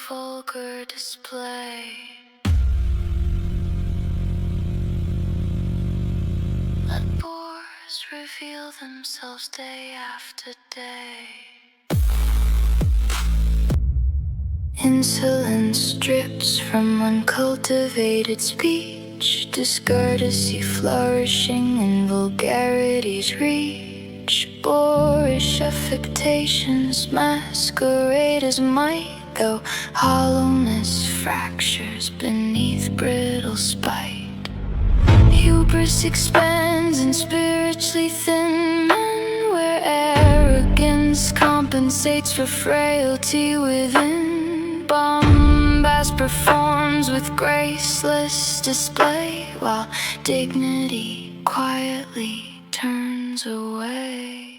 vulgar display. Let bores reveal themselves day after day. Insolence drips from uncultivated speech, discourtesy flourishing in vulgarity's reach. Boorish affectations masquerade as might, though hollowness fractures beneath brittle spite. Hubris expands in spiritually thin men, where arrogance compensates for frailty within. Bombast performs with graceless display, while dignity quietly turns away.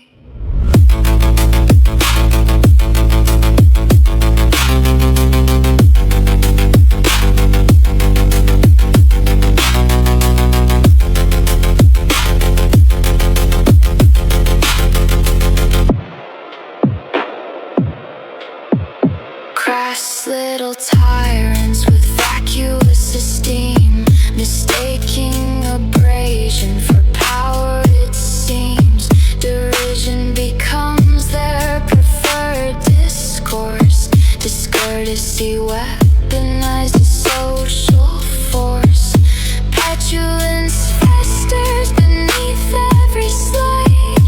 Crass little tyrants with vacuous esteem, mistaking abrasion for power, it seems. Derision becomes their preferred discourse. Discourtesy weaponized as social force. Petulance festers beneath every slight.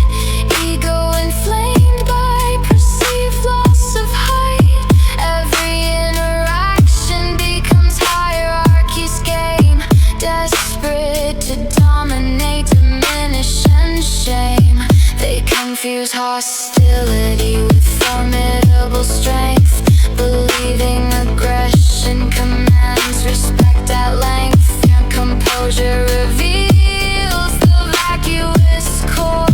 Ego inflamed by perceived loss of height. Every interaction becomes hierarchy's game, desperate to dominate, diminish, and shame. They confuse hostility with formidable strength, believing aggression commands respect at length. And composure reveals the vacuous core,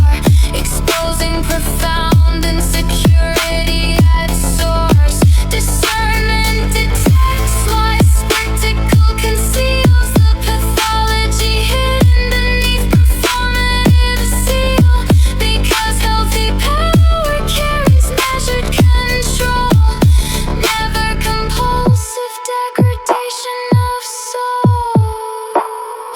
exposing profound insecurity at source. Discernment detects lies, spectacle conceals the pathology hidden beneath performative zeal. Because healthy power carries measured control, never compulsive degradation of soul.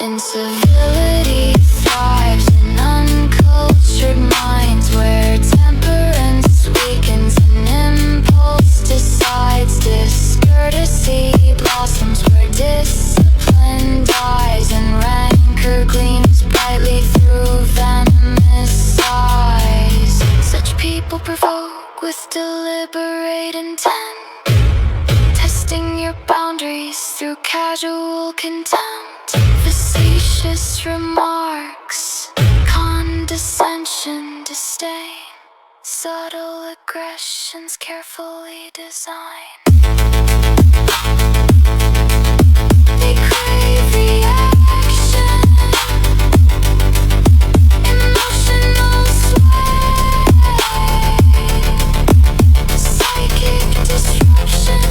Incivility thrives in uncultured minds, where temperance weakens and impulse decides. Discourtesy blossoms where discipline dies, and rancor gleams brightly through venomous eyes. Such people provoke with deliberate intent, testing your boundaries through casual contempt. Facetious remarks, condescension, disdain, subtle aggressions carefully designed. They crave reaction, emotional sway, psychic disruption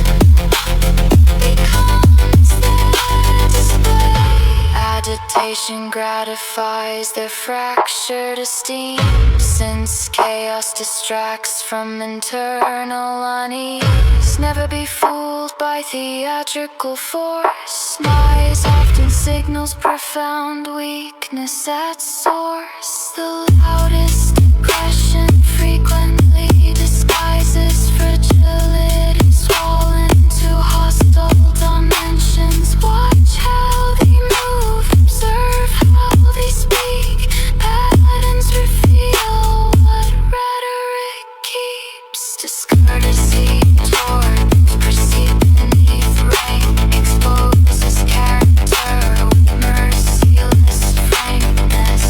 becomes their display. Agitation gratifies their fractured esteem, since chaos distracts from internal unease. Never be fooled by theatrical force. Lies often signals profound weakness at source. The loudest aggression frequently disguises fragility, swollen to hostile dimensions. Watch how they move, observe how they speak. Patterns reveal what rhetoric keeps. Discourtesy toward perceived beneath rank exposes character with merciless frankness.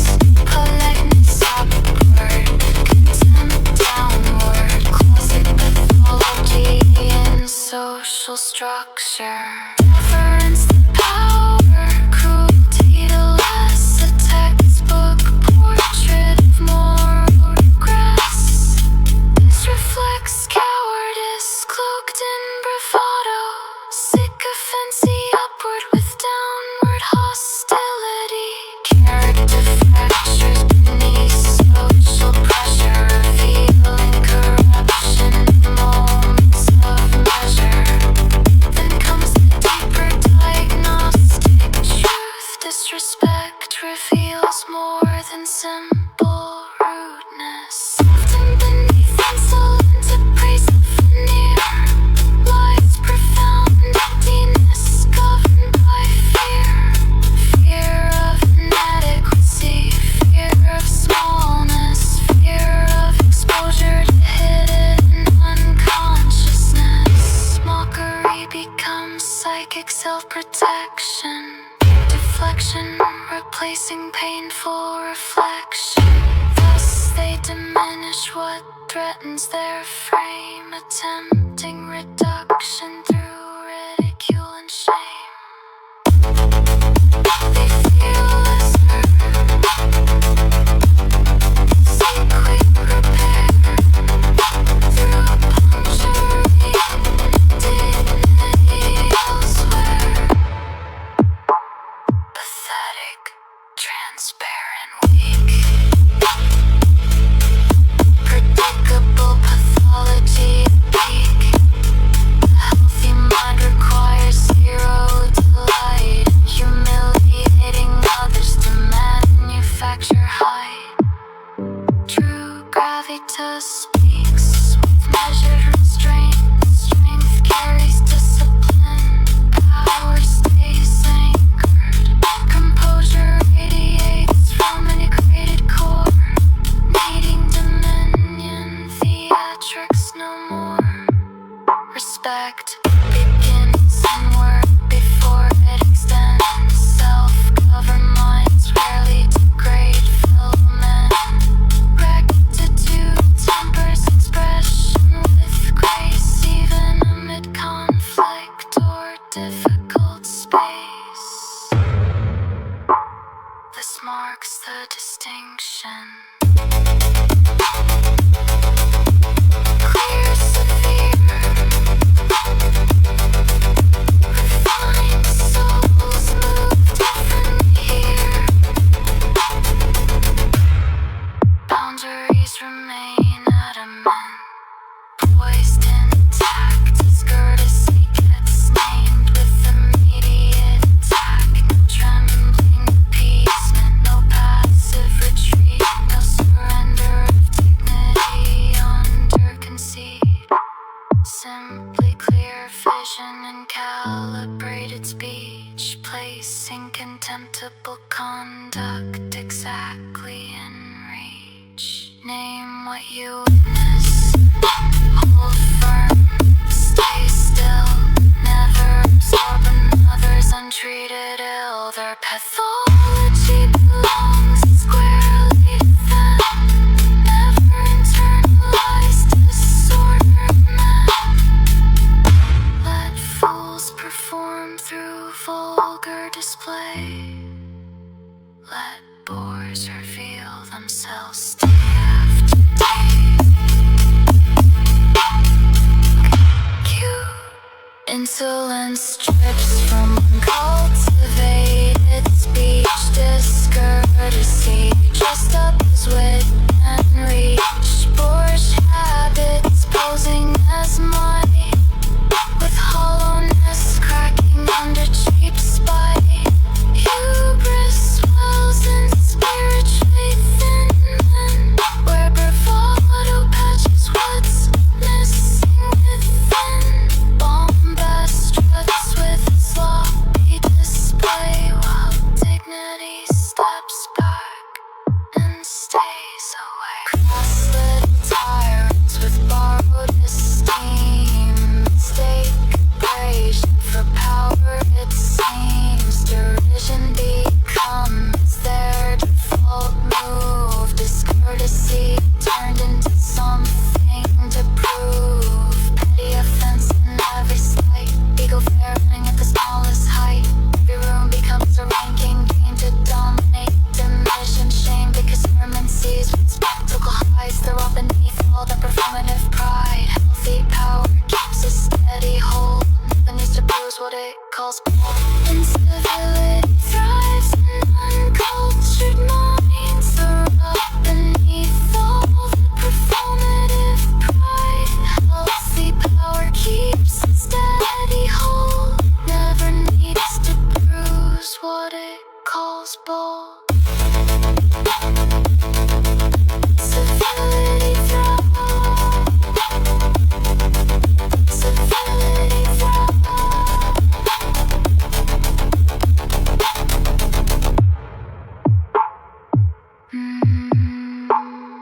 Politeness upward, contempt downward. Classic pathology in social structure. Deference to power, cruelty to less. A textbook portrait of moral regress. This reflects cowardice cloaked in bravado. Sycophancy upward with downward hostility. Character fractures beneath social pressure, revealing corruption in moments of measure. diminish what threatens their frame, attempting reduction through ridicule and shame. They feel lesser, seek quick repair through puncturing dignity elsewhere. Pathetic, transparent, weak. Predictable pathology at peak. A healthy mind requires zero delight in humiliating others to manufacture height. True gravitas speaks with measured restraint. Strength carries discipline. Power stays anchored. Composure radiates from an equated core. Needing dominion, theatrics no more. Respect begins inward before it extends. Self-governed minds rarely degrade fellow men. Rectitude tempers expression with grace, even amid conflict or difficult space. This marks the distinction. Clear, severe, refined souls move differently here. Boundaries remain adamant, poised intact as courtesy gets named with immediate attack. No trembling appeasement, no passive retreat, no surrender of dignity under conceit. Simply clear vision and calibrated speech, placing contemptible conduct exactly in reach. Name what you witness, hold firm, stay still, never absorb another's untreated ill. Their pathology belongs squarely to them, never internalized disorder men. Let fools perform through vulgar display. Let bores reveal themselves day after day. Cute insolence drips from uncultivated speech, discourtesy dressed up as wit and reach. Boorish habits posing as might, with hollowness cracking under cheap spite. Hubris swells in spiritually thin men, where bravado patches what's missing within. Bombast struts with sloppy display, while dignity steps back and stays away. Cross-little tyrants with borrowed esteem, mistake abrasion for power it seems. Derision becomes their default move. Discourtesy turned into something to prove. Petty offense in every slight, ego flaring at the smallest height. Every room becomes a ranking game to dominate. Diminishing shame because sermon sees what spectacle hides. They're all beneath all the performative pride. Healthy power keeps a steady hold. Nothing needs to bruise what it calls bold. Incivility thrives in uncultured minds. They're up beneath all the performative pride. Healthy power keeps a steady hold. Never needs to bruise what it calls bold. Civility thrives. Civility thrives.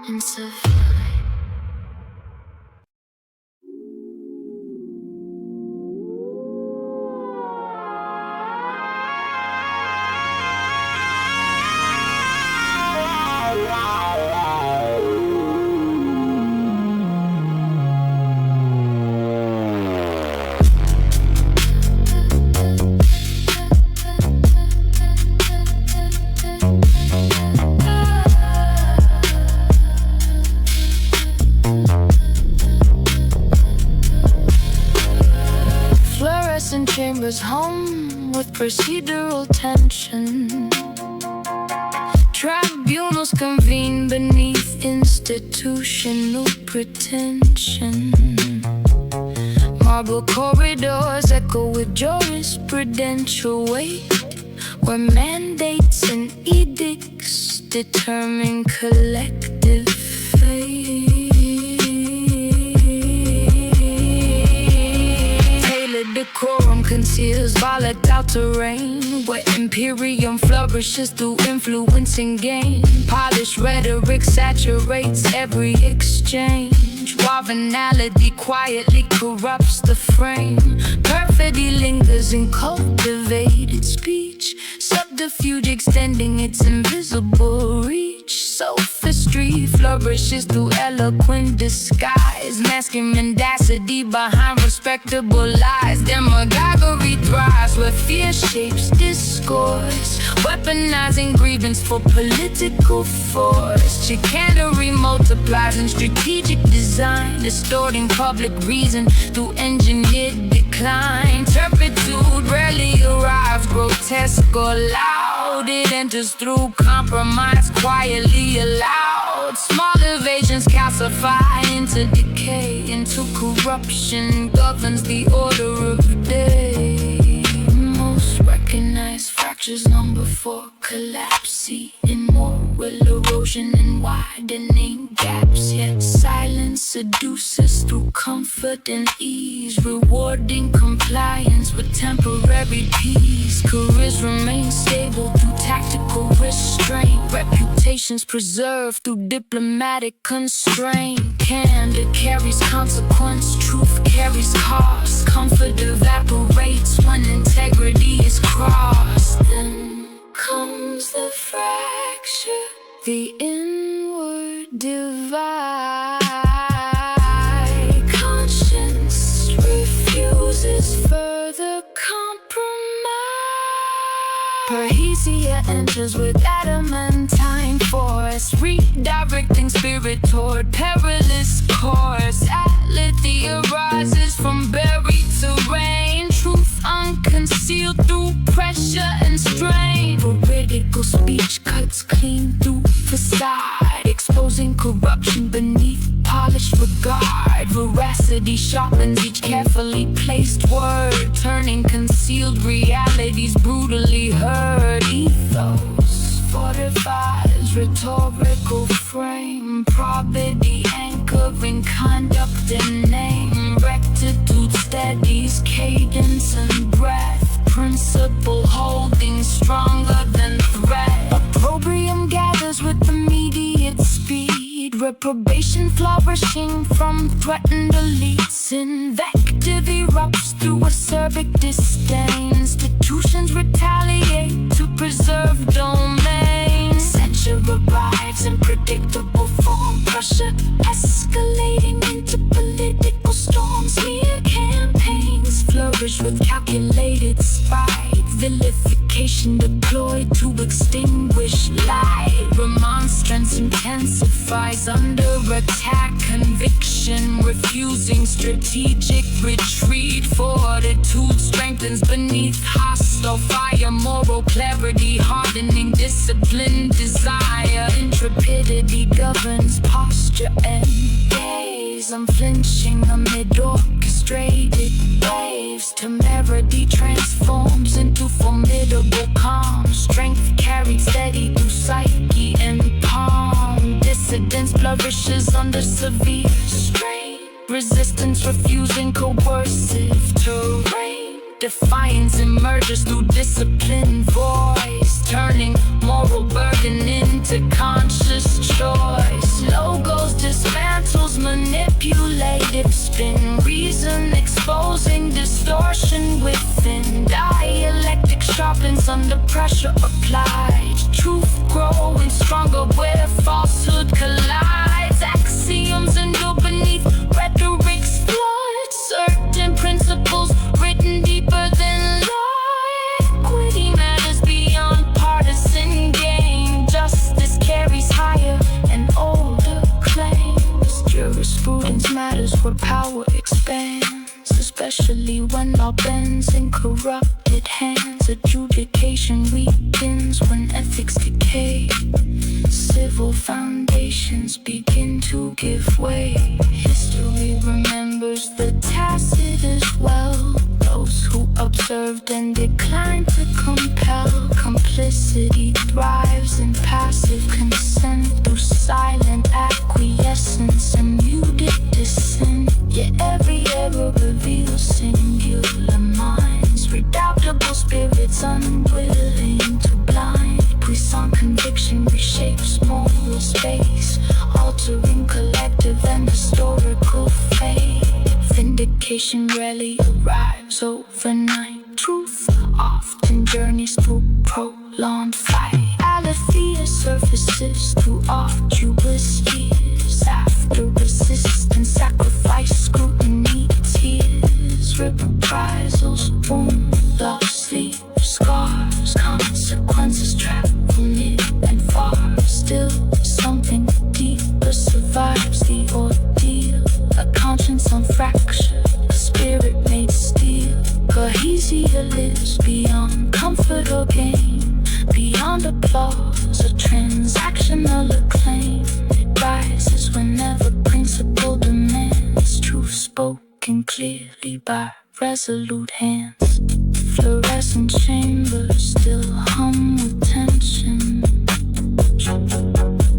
Incivility. flutters home with procedural tension. Tribunals convene beneath institutional pretension. Marble corridors echo with jurisprudential weight, where mandates and edicts determine collective fate. Tailored decorum conceals volatile terrain, where imperium flourishes through influence and gain. Polished rhetoric saturates every exchange, while venality quietly corrupts the frame. Perfidy lingers in cultivated speech, subterfuge extending its invisible reach. Sophistry flourishes through eloquent disguise, masking mendacity behind respectable lies. Demagoguery thrives where fear shapes discourse, weaponizing grievance for political force. Chicanery multiplies in strategic design, distorting public reason through engineered decline. Turpitude rarely arrives grotesque or loud. It enters through compromise, quietly allowed. Small evasions calcify into decay, into corruption governs the order of the day. Most recognized fractures number 4 collapse, see immoral erosion and widening gaps. Yet silence seduces through comfort and ease, rewarding compliance with temporary peace. Careers remain stable through tactical restraint, reputations preserved through diplomatic constraint. Candor carries consequence, truth carries cost. Comfort evaporates when integrity is crossed. Then comes the fracture, the inward divide. Conscience refuses further compromise. Parrhesia enters with adamantine force, redirecting spirit toward perilous course. Atlathy arises from buried terrain, truth unconcealed through pressure and strain. Veridical speech cuts clean through facade, exposing corruption beneath polished regard. Veracity sharpens each carefully placed word, turning concealed realities brutally heard. Ethos fortifies rhetorical frame, probity anchoring conduct and name. Rectitude steadies cadence and breath, principle holding stronger than threat. Opprobrium gathers with immediate speed, reprobation flourishing from threatened elites. Invective erupts through acerbic disdain, institutions retaliate to preserve domain. Censure arrives in predictable form, pressure escalating into political storms. Smear campaigns flourish with calculated spite, vilification deployed to extinguish light. Remonstrance intensifies under attack, conviction refusing strategic retreat. Fortitude strengthens beneath hostile fire, moral clarity hardening disciplined desire. Intrepidity governs posture and gaze, unflinching amid orchestrated waves. Temerity transforms into formidable calm, strength carried steady through psyche and palm. Dissidence flourishes under severe strain, resistance refusing coercive terrain. Defiance emerges through disciplined voice, turning moral burden into conscious choice. Logos dismantles manipulative spin, reason exposing distortion within. Dialectic sharpens under pressure applied, truth growing stronger where falsehood collides. Axioms endure beneath rhetoric's flood, certain principles written deeper than law. Equity matters beyond partisan gain, justice carries higher and older claims. Jurisprudence matters where power expands, as especially when law bends in corrupted hands. Adjudication weakens when ethics decay. Civil foundations begin to give way. History remembers the tacit as well. Those who observed and declined to compel. Complicity thrives in passive consent through silent acquiescence and muted dissent. Yet every error reveals singular minds, redoubtable spirits unwilling to blind. Puissant conviction reshapes moral space, altering collective and historical fate. Vindication rarely arrives overnight. Truth often journeys through prolonged fight. Aletheia surfaces through arduous years. After resistance, sacrifice, scrutiny, tears. Reprisals, wound, loss, sleep, scars. Consequences travel near and far. Still, something deeper survives the ordeal. A conscience unfractured, a spirit made steel. Cohesia lives beyond comfort or gain, beyond applause or transactional acclaim. It rises whenever principle demands truth spoken clearly by resolute hands. Fluorescent chambers still hum with tension.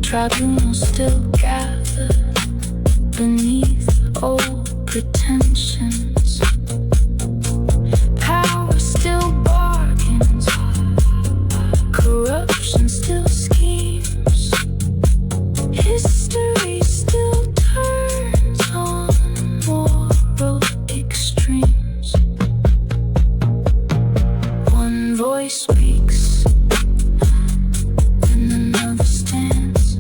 Tribunals still gather beneath old pretensions. Power still bargains, corruption still schemes. History still turns on moral extremes. One voice speaks, and another stands.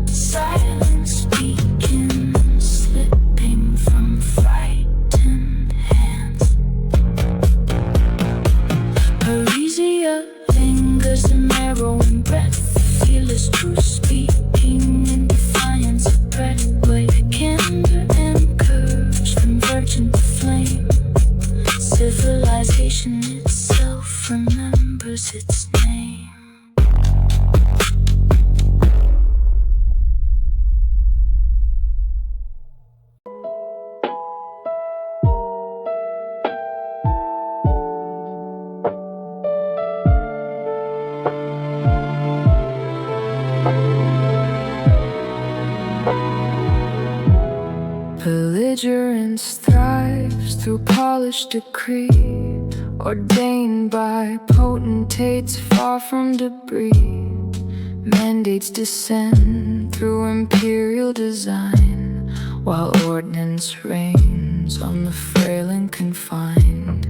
Silence begins, slipping from frightened hands. Parisia lingers a narrowing breath. Fearless truth speaking in defiance of breath. With candor and courage convergent to flame. Civilization itself remembers its name. Belligerence thrives through polished decree, ordained by potentates far from debris. Mandates descend through imperial design, while ordnance reigns on the frail and confined.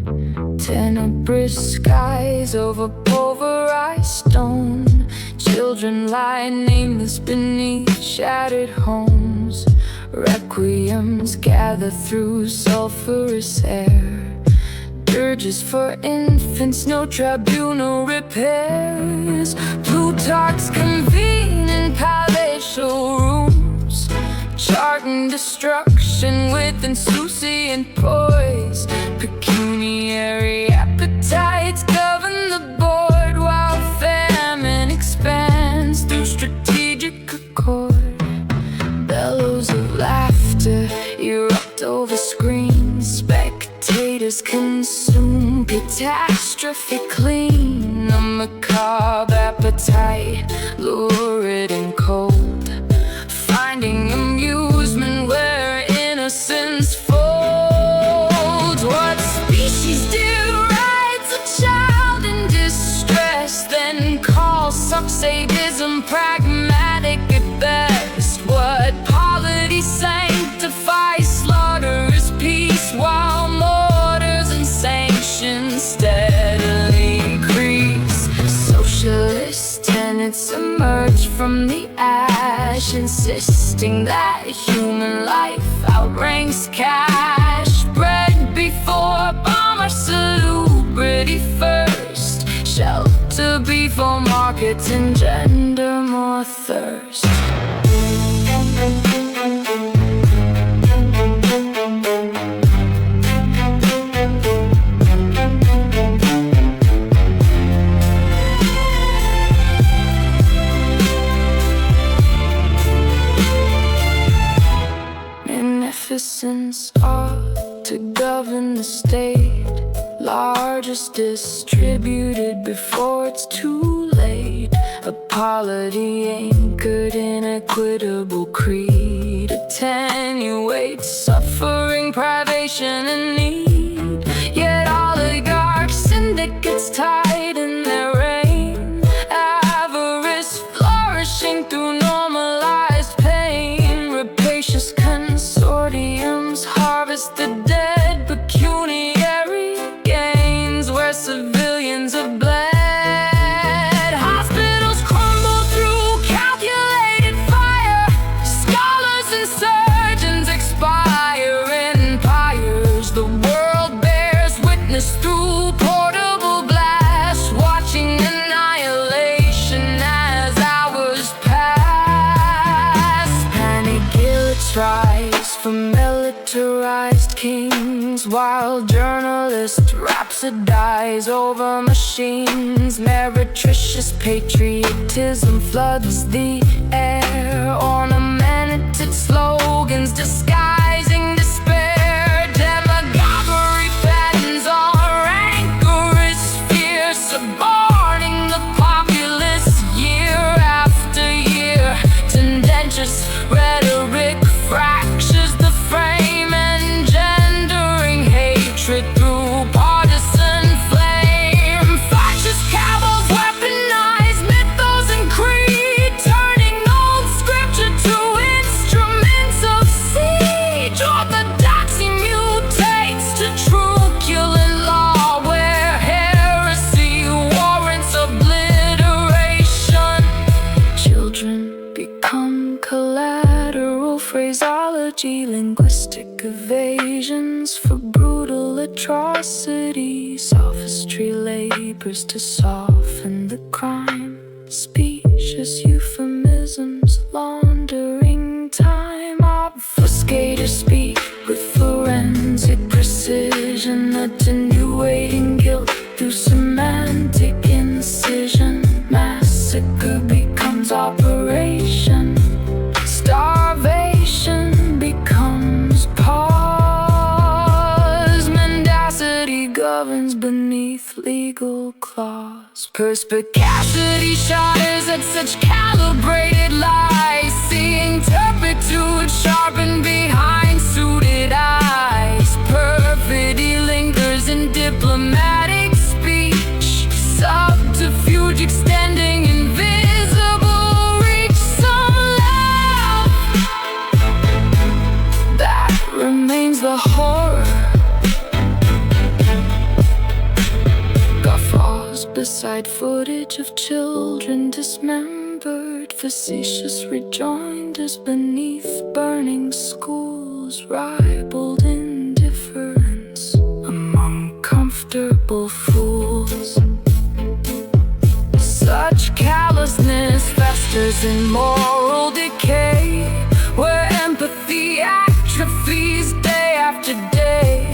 Tenebrous skies over pulverized stone. Children lie nameless beneath shattered homes. Requiems gather through sulphurous air. Dirges for infants, no tribunal repairs. Plutarchs convene in palatial rooms, charting destruction with insouciant poise. Pecuniary appetites govern the board, while famine expands through strategic accord. Bellows of laughter erupt over screens. Spectators consume catastrophe clean. A macabre appetite, lurid and cold, finding amusement where innocence folds. What species derides a child in distress, then calls sadism pragmatic at best? What polity sanctifies slaughter is peace, while mortars and sanctions steadily increase. Socialist tenets emerge from the ash, insisting that human life outranks cash. Bread before bomber, salubrity first. Shelter before markets engender more thirst. medicines ought to govern the state, largest distributed before it's too late. A polity anchored in equitable creed attenuates suffering, privation, and need. Yet oligarchs, syndicates tied in their reign, avarice flourishing through normalized pain. Rapacious consortiums harvest the dead, pecuniary gains where civilians are bled. Hospitals crumble through calculated fire, scholars and surgeons expire. Empires the world bears witness through portable blast, watching annihilation as hours pass. Panic guilts rise from militarized kings, while journalists rhapsodize over machines. Meretricious patriotism floods the air, ornamented slogans disguising despair. Demagoguery fattens on rancorous fear, suborning the populace year after year. Tendentious rhetoric fractures the frame, engendering hatred through partisan flame. Fascist cabals weaponize mythos and creed, turning old scripture to instruments of siege. Orthodoxy mutates to truculent law, where heresy warrants obliteration. Children become collateral, phraseology, linguistic evasions for brutal atrocity. Sophistry labors to soften the crime, specious euphemisms laundering time. Obfuscators speak with forensic precision, attenuating guilt through semantic incision. Massacre becomes operation, starvation becomes pause. Mendacity governs beneath legal clause. Perspicacity shudders at such calibrated lies, seeing turpitude sharpened behind suited eyes. Perfidy lingers in diplomatic speech, subterfuge extending invisible reach. Some love that remains the horror, guffaws beside footage of children dismembered, facetious rejoinders beneath burning schools, ribald indifference among comfortable fools. Such callousness festers in moral decay, where empathy atrophies day after day.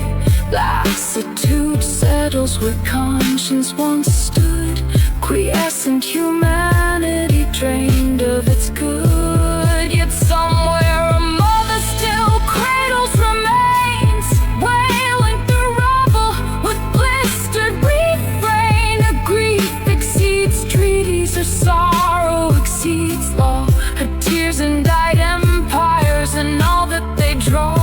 Lassitude settles where conscience once stood, quiescent humanity drained of its good. Yet somewhere a mother still cradles remains, wailing through rubble with blistered refrain. A grief exceeds treaties, her sorrow exceeds law. Her tears indict empires and all that they draw.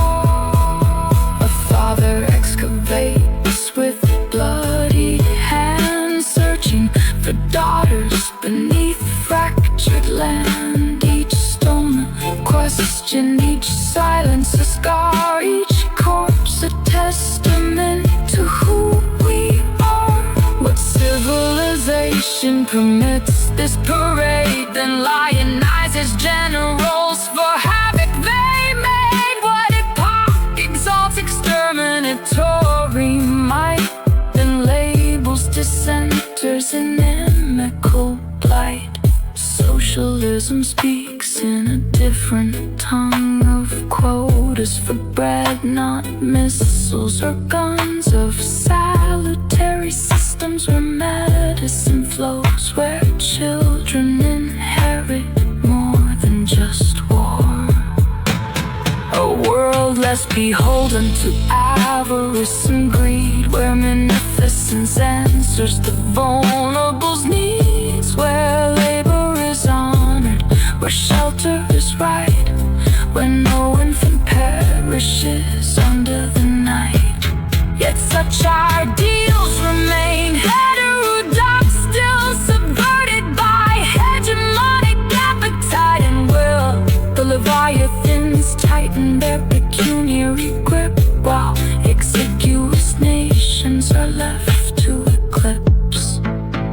A father excavates with bloody hands, searching for daughters beneath fractured land. Each stone a question, each silence a scar, each corpse a testament to who we are. What civilization permits this parade, then lionizes generals for havoc they made? What epoch exalts exterminatory might, then labels dissenters inimical blight? Socialism speaks in a different tongue of quotas for bread, not missiles or guns, of salutary systems where medicine flows, where children inherit more than just war. A world less less beholden to avarice and greed, where munificence answers the vulnerable's needs, where labor is honored, where shelter is right, where no infant perishes under the night. Yet such ideals remain heterodox, still subverted by hegemonic appetite and will. The Leviathans tighten their pecuniary grip, while exiguous nations are left to eclipse.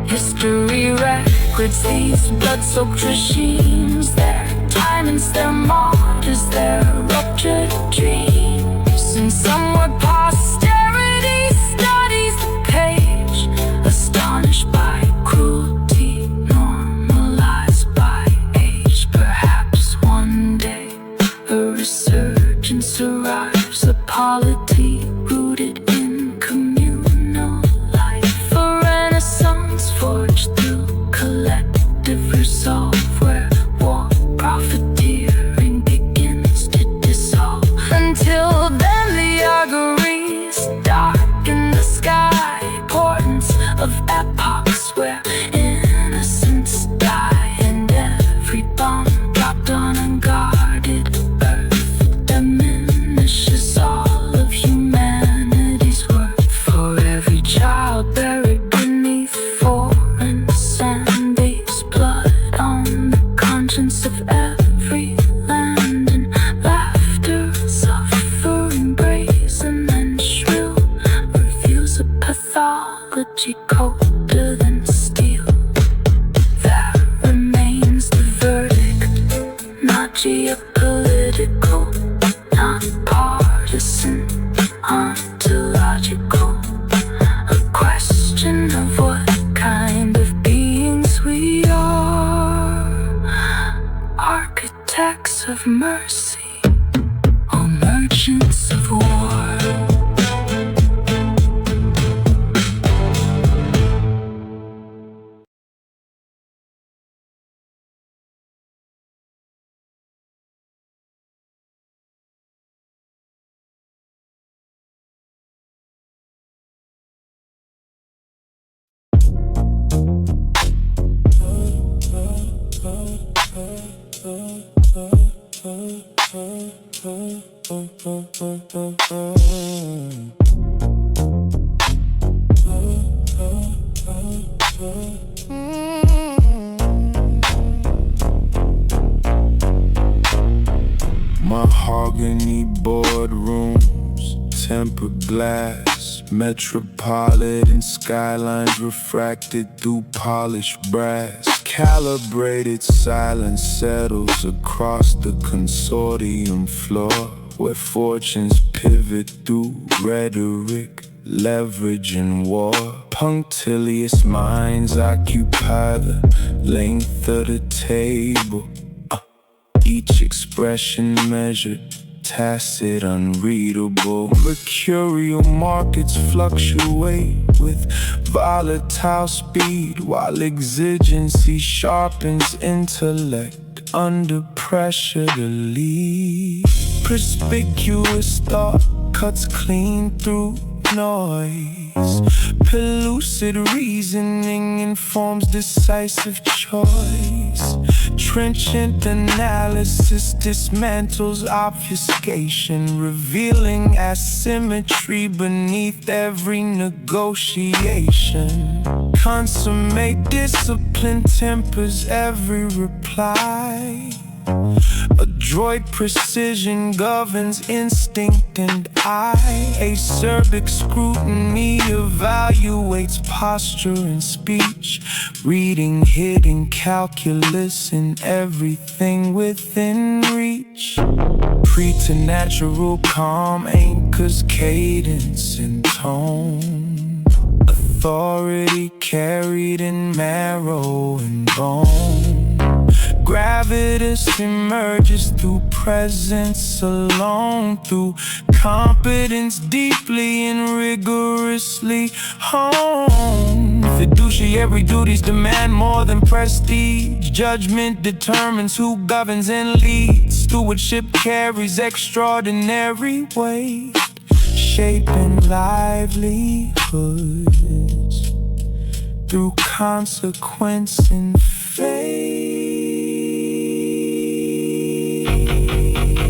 History records these blood-soaked regimes, their timings, their martyrs, their ruptured dreams. And somewhere posterity studies the page, astonished by cruelty, normalized by age. Perhaps one day a resurgence arrives, a polity rooted in communal life, a renaissance forged through collective resolve, where war profiteering begins to dissolve. Until then the auguries darken the sky, portents of epochs where innocents die, and every bomb dropped on unguarded earth diminishes all of humanity's worth. For every child buried beneath foreign sand-based blood, on the conscience of every land, and laughter, suffering, brazen and shrill, reveals a pathology colder than steel. That remains the verdict, not geopolitical, not partisan, ontological. A question of what kind of beings we are, architects of mercy or merchants of war. Mahogany boardrooms, tempered glass, metropolitan skylines refracted through polished brass. Calibrated silence settles across the consortium floor, where fortunes pivot through rhetoric, leverage and war. Punctilious minds occupy the length of the table, each expression measured, tacit, unreadable. Mercurial markets fluctuate with volatile speed, while exigency sharpens intellect under pressure to lead. Perspicuous thought cuts clean through noise. Pellucid reasoning informs decisive choice. Trenchant analysis dismantles obfuscation, revealing asymmetry beneath every negotiation. Consummate discipline tempers every reply. Adroit precision governs instinct and eye. Acerbic scrutiny evaluates posture and speech, reading hidden calculus in everything within reach. Preternatural calm anchors cadence and tone, authority carried in marrow and bone. Gravitas emerges through presence alone, through competence deeply and rigorously honed. Fiduciary duties demand more than prestige. Judgment determines who governs and leads. Stewardship carries extraordinary weight, shaping livelihoods through consequence and fate.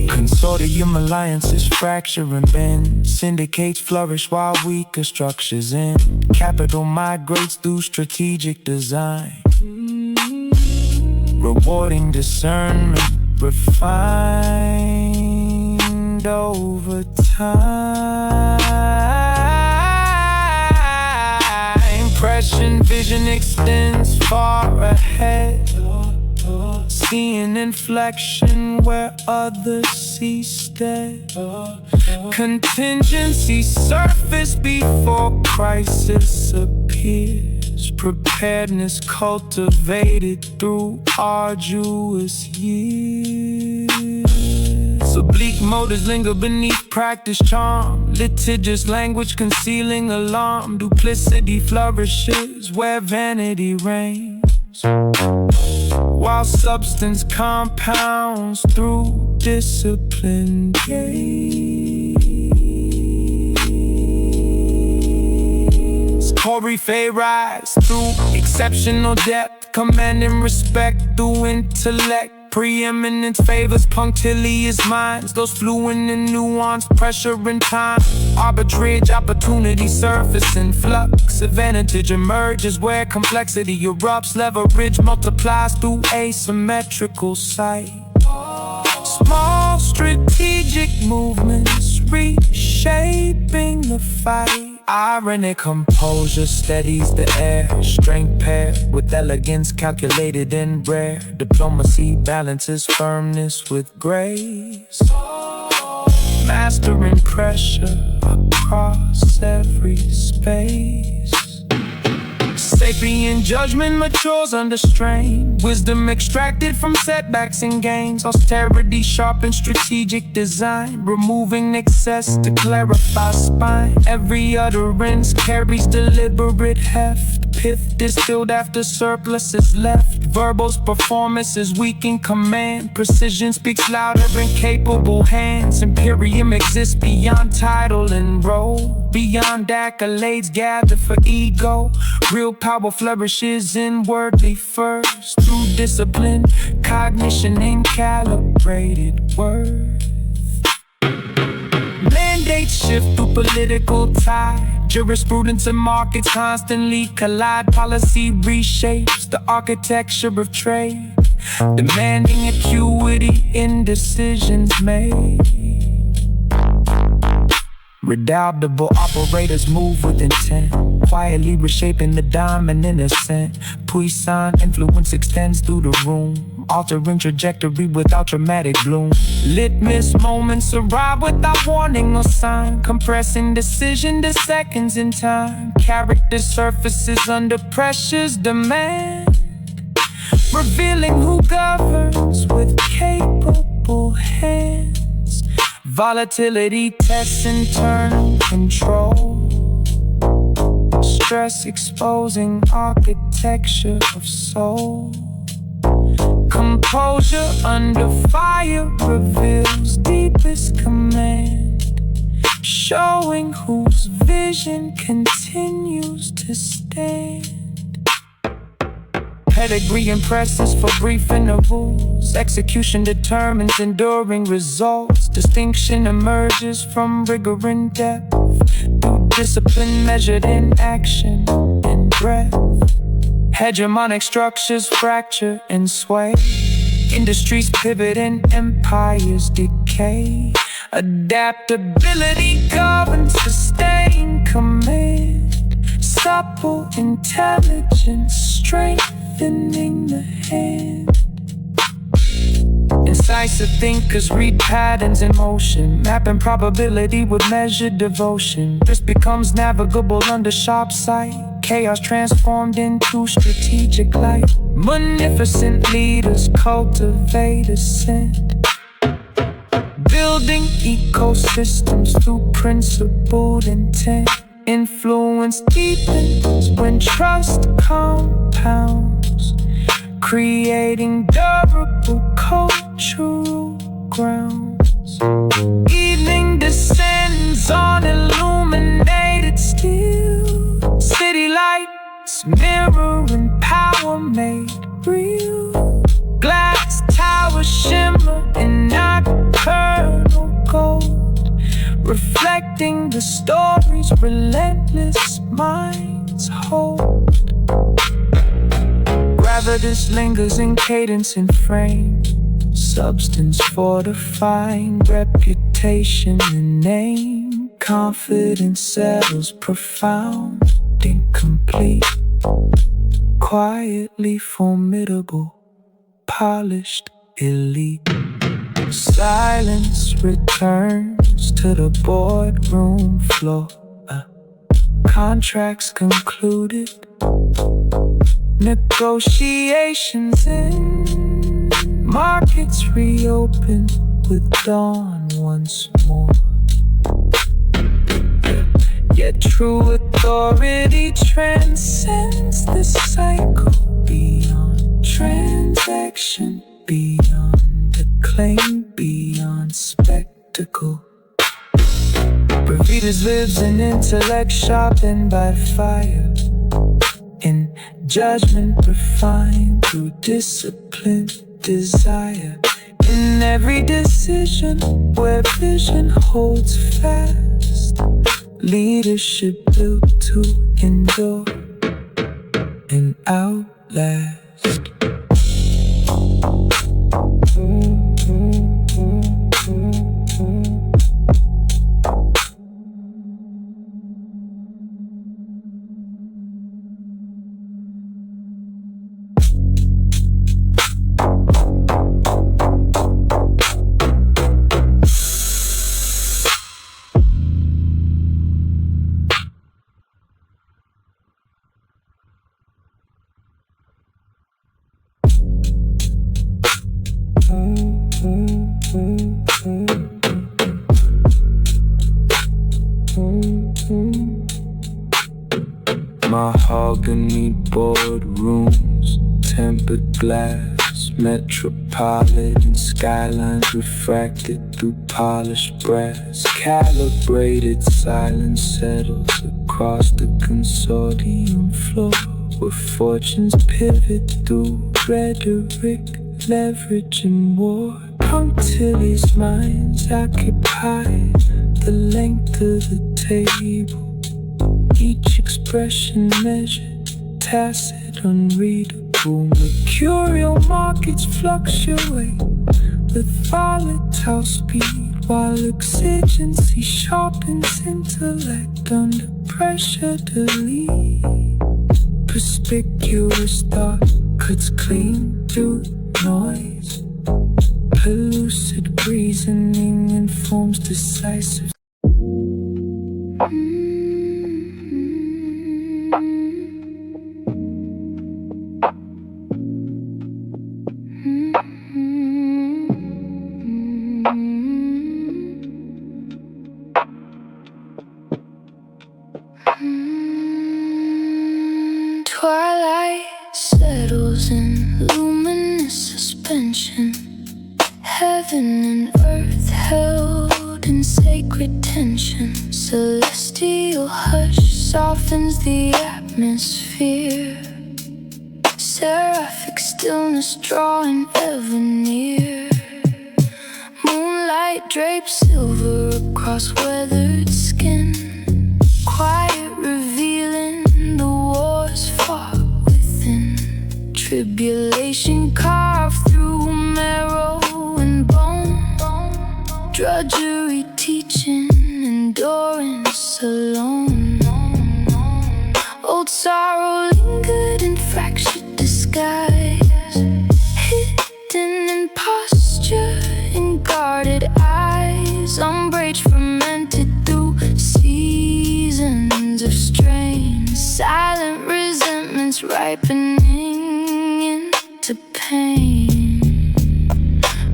Consortium alliances fracture and bend. Syndicates flourish while weaker structures end. Capital migrates through strategic design, rewarding discernment refined over time. Prescient vision extends far ahead, seeing inflection where others see stead. Contingencies surface before crisis appears. Preparedness cultivated through arduous years. Oblique motives linger beneath practice charm. Litigious language concealing alarm. Duplicity flourishes where vanity reigns, while substance compounds through disciplined gains. Coryphée rise through exceptional depth, commanding respect through intellect. Preeminence favors punctilious minds, those fluent in nuance, pressure and time. Arbitrage, opportunity surface in flux. Advantage emerges where complexity erupts. Leverage multiplies through asymmetrical sight. Small strategic movements reshaping the fight. Ironic composure steadies the air. Strength paired with elegance calculated and rare. Diplomacy balances firmness with grace, mastering pressure across every space. Sapient judgment matures under strain. Wisdom extracted from setbacks and gains. Austerity sharpens strategic design, removing excess to clarify spine. Every utterance carries deliberate heft. Pith distilled after surplus is left. Verbal's performance is weak in command. Precision speaks louder in capable hands. Imperium exists beyond title and role, beyond accolades gathered for ego. Real power flourishes inwardly first, through discipline, cognition, and calibrated worth. Mandates shift through political tide. Jurisprudence and markets constantly collide. Policy reshapes the architecture of trade, demanding acuity in decisions made. Redoubtable operators move with intent, quietly reshaping the dominant ascent. Puissant influence extends through the room, altering trajectory without dramatic bloom. Litmus moments arrive without warning or sign, compressing decision to seconds in time. Character surfaces under pressure's demand, revealing who governs with capable hands. Volatility tests internal control, stress exposing architecture of soul. Composure under fire reveals deepest command, showing whose vision continues to stand. Pedigree impresses for brief intervals. Execution determines enduring results. Distinction emerges from rigor and depth, through discipline measured in action and breath. Hegemonic structures fracture and sway. Industries pivot and empires decay. Adaptability governs sustained command. Supple intelligence strengthening the hand. Incisive thinkers read patterns in motion, mapping probability with measured devotion. This becomes navigable under sharp sight. Chaos transformed into strategic light. Magnificent leaders cultivate ascent, building ecosystems through principled intent. Influence deepens when trust compounds, creating durable cultural grounds. Evening descends on illuminated steel, city lights mirroring power made real. Glass towers shimmer in nocturnal gold, reflecting the stories relentless minds hold. Gravitas lingers in cadence and frame, substance fortifying reputation and name. Confidence settles profound, incomplete, quietly formidable, polished elite. Silence returns to the boardroom floor. Contracts concluded, negotiations end, markets reopen with dawn once more. Yet true authority transcends the cycle, beyond transaction, beyond acclaim, beyond spectacle. Gravitas lives in intellect sharpened by fire, in judgment refined through disciplined desire. In every decision where vision holds fast, leadership built to endure and outlast. Mahogany boardrooms, tempered glass, metropolitan skylines refracted through polished brass. Calibrated silence settles across the consortium floor, where fortunes pivot through rhetoric, leverage and war. Punctilious minds occupy the length of the table, each expression measured, tacit, unreadable. Mercurial markets fluctuate with volatile speed, while exigency sharpens intellect under pressure to lead. Perspicuous thought cuts clean through noise, pellucid reasoning informs decisive. Twilight settles in luminous suspension, heaven and earth held in sacred tension. Celestial hush softens the atmosphere, seraphic stillness drawing ever near. Moonlight drapes silver across weathered skin, quiet revealing the wars fought within. Tribulation carved through marrow and bone, drudgery teaching endurance alone. Old sorrow lingered in fractured disguise, hidden in posture, in guarded eyes. Umbrage fermented through seasons of strain, silent resentments ripening into pain.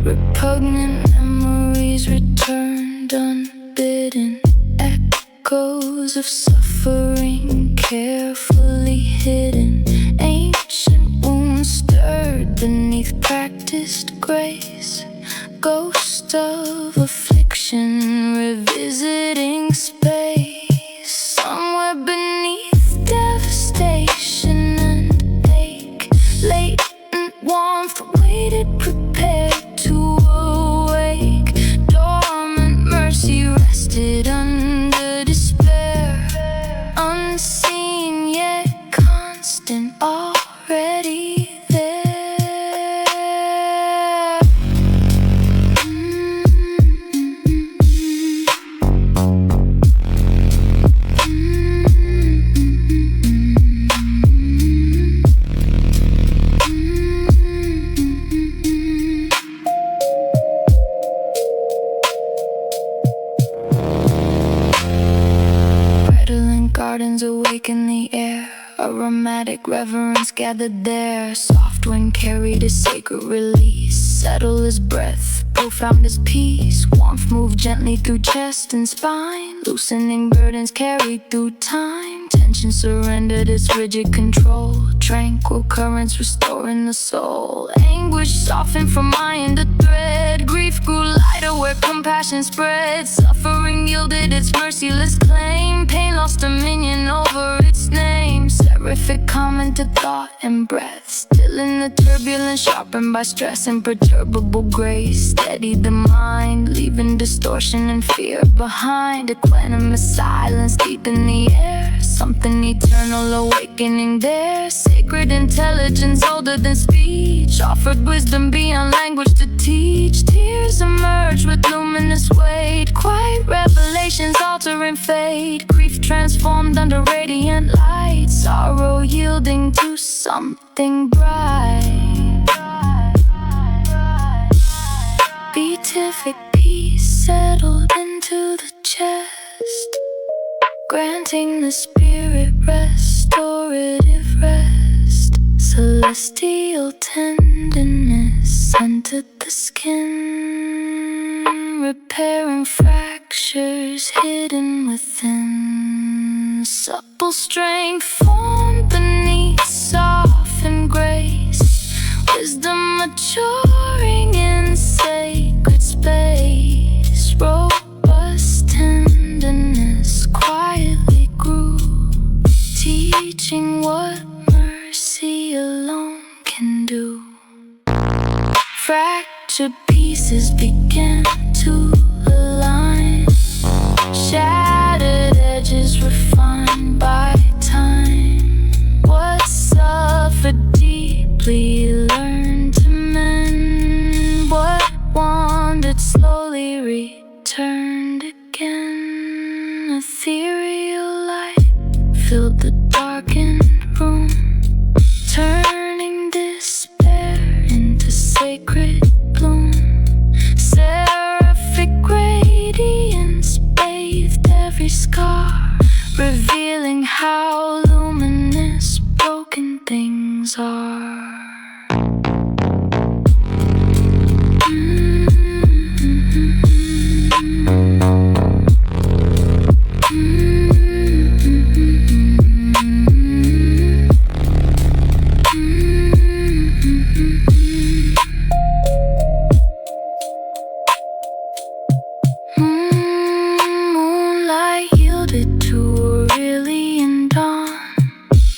Repugnant memories returned unbidden, echoes of suffering of affliction, revisiting space, somewhere beneath devastation and ache. Latent warmth waited, prepared to awake. Dormant mercy rested under despair, unseen yet constant, already there. Redolent gardens awaken the air, aromatic reverence gathered there. Soft wind carried a sacred release, settle as breath, profound as peace. Warmth moved gently through chest and spine, loosening burdens carried through time. Tension surrendered its rigid control, tranquil currents restoring the soul. Anguish softened from iron to thread, grief grew lighter where compassion spread. Suffering yielded its merciless claim, pain lost dominion over its name. Seraphic comment to thought and breath, still in the turbulence, sharpened by stress. Imperturbable grace steadied the mind, leaving distortion and fear behind. Equanimous silence deep in the air, something eternal awakening there. Sacred intelligence older than speech, offered wisdom beyond language to teach. Tears emerge with luminous weight, quiet revelations altering fate. Grief transformed under radiant light, sorrow yielding to something bright. Beatific peace settled into the chest, granting the spirit restorative rest. Celestial tenderness entered the skin, repairing fractures hidden within. Supple strength formed beneath softened grace, wisdom maturing in sacred space. Robust tenderness quietly grew, teaching what mercy alone can do. Fractured pieces began to align, shattered edges refined by time. What suffered deeply learned to mend, what wandered slowly returned again. Ethereal light filled the darkened room, turning despair into sacred bloom. Seraphic radiance bathed every scar, revealing how luminous broken things are. Moonlight yielded to Aurelian dawn,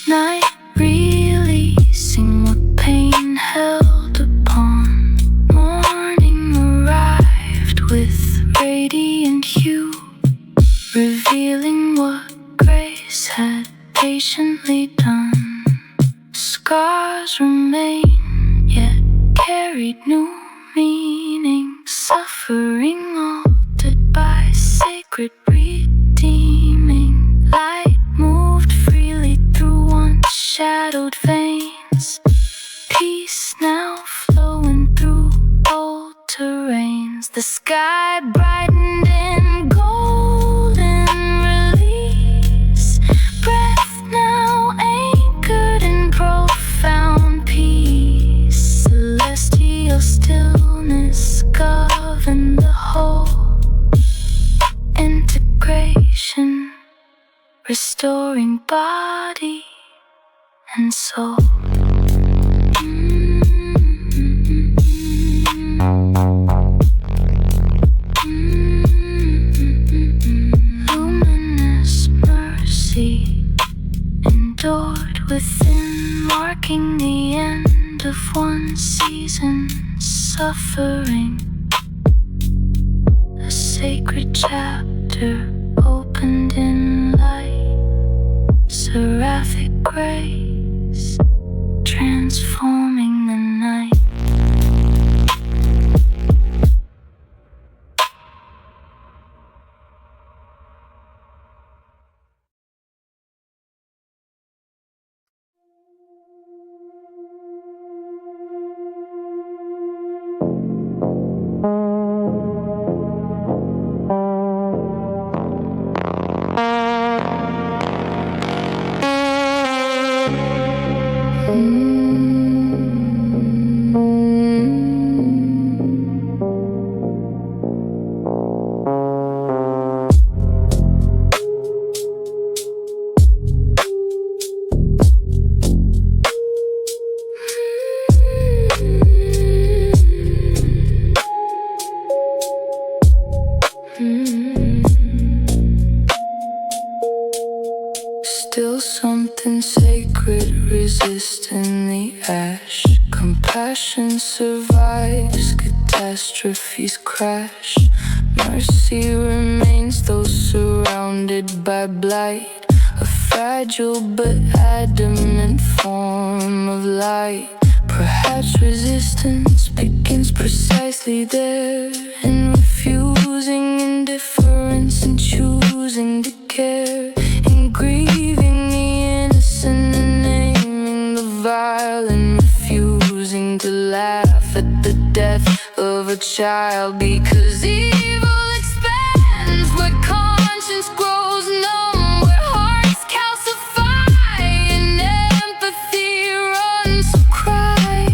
night releasing what pain held upon. Morning arrived with radiant hue, revealing what grace had patiently done. Scars remain, yet carried new meaning. Suffering altered by sacred redeeming. Light moved freely through once shadowed veins, peace now flowing through old terrains. The sky brightened in golden release, breath now anchored in profound peace. Celestial stillness governed the whole, integration restoring body and soul. marking the end of one season's suffering. A sacred chapter opened in light, seraphic grace transforming the night. Still something sacred resists in the ash. Compassion survives, catastrophes crash. Mercy remains though surrounded by blight. A fragile but adamant form of light. Perhaps resistance begins precisely there, in refusing indifference and choosing to care, in grieving the innocent and naming the vile, and refusing to laugh at the death of a child, because evil expands where conscience grows numb, where hearts calcify and empathy runs. So cry,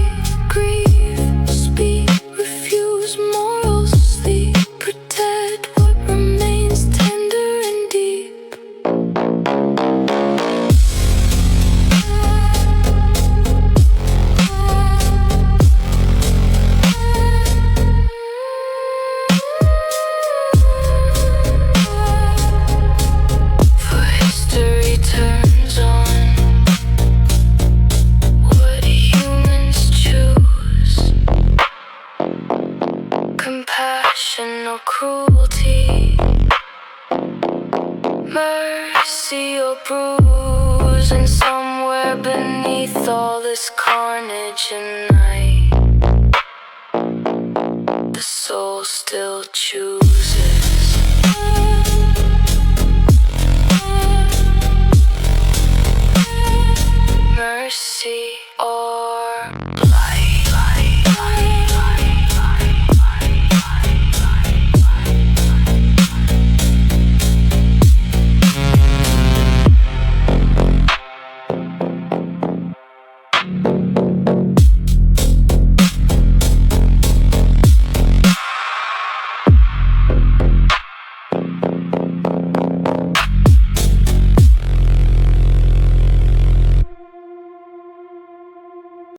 grieve, speak, refuse, morals sleep, protect what remains tender and deep. For history turns on what humans choose, compassion or cruelty, mercy or bruise, and somewhere beneath all this carnage and night, the soul still chooses.